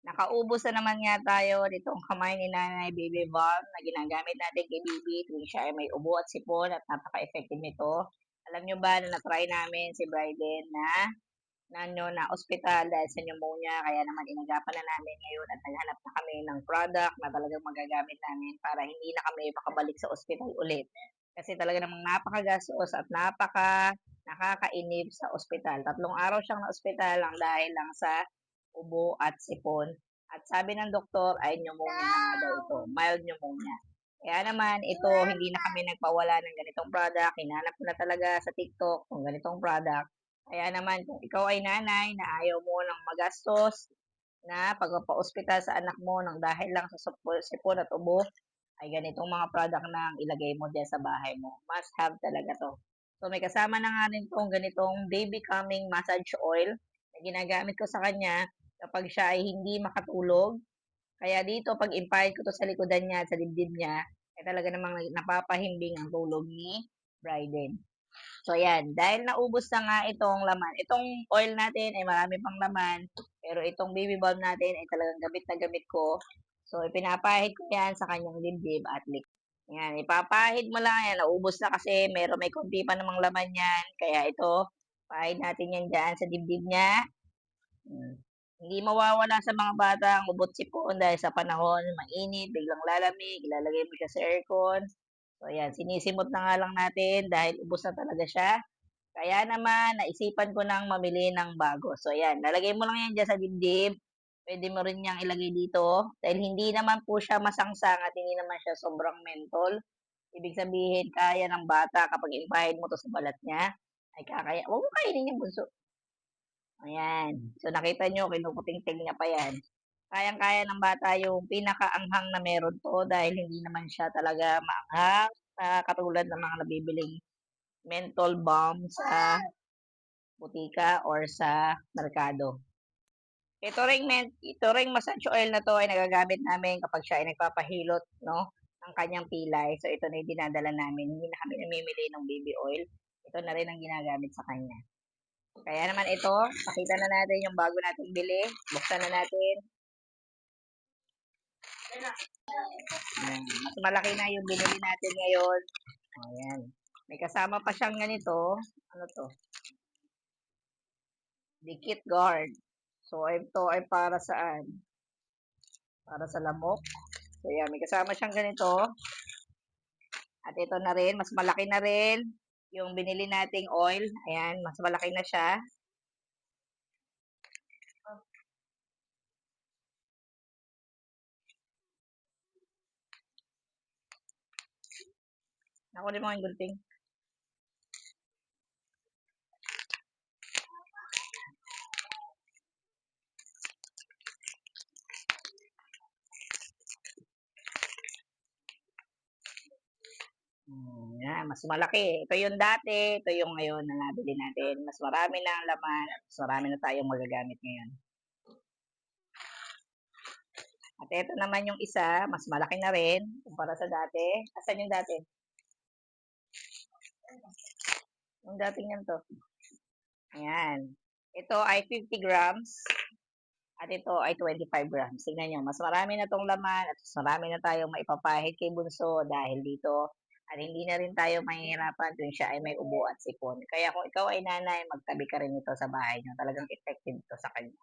Nakaubos na naman nga tayo nitong kamay ni Nanay Baby Balm na ginagamit natin kay Baby tuwing siya ay may ubo at sipon at napaka-effective nito. Alam nyo ba na na-try namin si Bryden na ospital dahil sa pneumonia, kaya naman inagapan na namin ngayon at naghanap na kami ng product na talagang magagamit namin para hindi na kami makabalik sa ospital ulit. Kasi talaga namang napakagastos at nakakainip sa ospital. 3 araw siyang na ospital lang dahil lang sa ubo at sipon. At sabi ng doktor ay pneumonia na nga daw ito, mild pneumonia. Kaya naman ito, hindi na kami nagpawala ng ganitong product. Hinanap ko na talaga sa TikTok kung ganitong product. Kaya naman kung ikaw ay nanay na ayaw mo ng magastos na pagpapa-ospital sa anak mo nang dahil lang sa sipon at ubo, ay ganitong mga product na ang ilagay mo dyan sa bahay mo. Must have talaga to. So may kasama na nga rin itong ganitong baby calming massage oil na ginagamit ko sa kanya kapag siya ay hindi makatulog. Kaya dito, pag impahid ko to sa likodan niya, sa dibdib niya, ay talaga namang napapahimbing ang tulog ni Bryden. So, ayan. Dahil naubos na nga itong laman. Itong oil natin ay marami pang laman. Pero itong baby balm natin ay talagang gamit na gamit ko. So, ipinapahid ko yan sa kanyang dibdib at lik. Yan, ipapahid mo lang yan. Naubos na kasi may konti pa namang laman yan. Kaya ito, pahid natin yan dyan sa dibdib niya. Hindi mawawala sa mga bata ang ubot sipon dahil sa panahon, mainit, biglang lalamig, ilalagay mo siya sa aircon. So, ayan, sinisimot na nga lang natin dahil ubos na talaga siya. Kaya naman, naisipan ko nang mamili ng bago. So, ayan, lalagay mo lang yan dyan sa dibdib. Pwede mo rin niyang ilagay dito. Dahil hindi naman po siya masangsang at hindi naman siya sobrang mentol. Ibig sabihin, kaya ng bata kapag impahid mo to sa balat niya, ay kakaya. Huwag mo kainin yung bunso. Ayan. So, nakita nyo, kinukuting-ting niya pa yan. Kayang-kaya ng bata yung pinakaanghang na meron to dahil hindi naman siya talaga maanghang katulad ng mga nabibiling menthol balm sa butika or sa merkado. Ito ring massage oil na to ay nagagamit namin kapag siya ay nagpapahilot, no, ng kanyang pilay. So, ito na yung dinadala namin. Hindi na kami namimili ng baby oil. Ito na rin ang ginagamit sa kanya. Kaya naman ito, pakita na natin yung bago nating bili. Buksan na natin. Mas malaki na yung binili natin ngayon. Ayan. May kasama pa siyang ganito. Ano to? Dikit guard. So, ito ay para saan? Para sa lamok. So, yan. May kasama siyang ganito. At ito na rin. Mas malaki na rin yung binili nating oil. Ayan. Mas malaki na siya. Nakunin mo yung gunting. Yan, mas malaki. Ito yung dati, ito yung ngayon na nabili natin. Mas marami na ang laman, mas marami na tayong magagamit ngayon. At ito naman yung isa, mas malaki na rin kumpara sa dati. Asan yung dati? Yung dating yan to. Ayan. Ito ay 50 grams. At ito ay 25 grams. Tingnan nyo, mas marami na tong laman at mas marami na tayong maipapahid kay Bunso dahil dito. At hindi na rin tayo mahihirapan tuwing siya ay may ubo at sipon. Kaya kung ikaw ay nanay, magtabi ka rin ito sa bahay nyo. Talagang effective ito sa kanya.